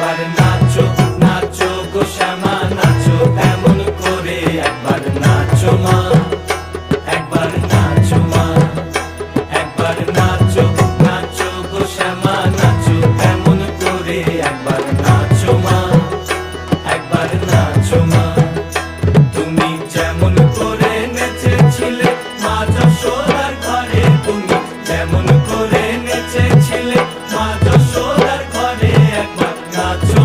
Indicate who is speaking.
Speaker 1: একবার নাচো নাচো গো শ্যামা নাচো এমন করে একবার নাচো মা একবার নাচো মা একবার নাচো নাচো গো শ্যামা নাচো এমন করে একবার নাচো মা একবার নাচো মা তুমি যেমন করে নেচেছিলে মা যশোদার ঘরে তুমি যেমন করে নেচেছিলে মা যশোদার ঘরে একবার নাচো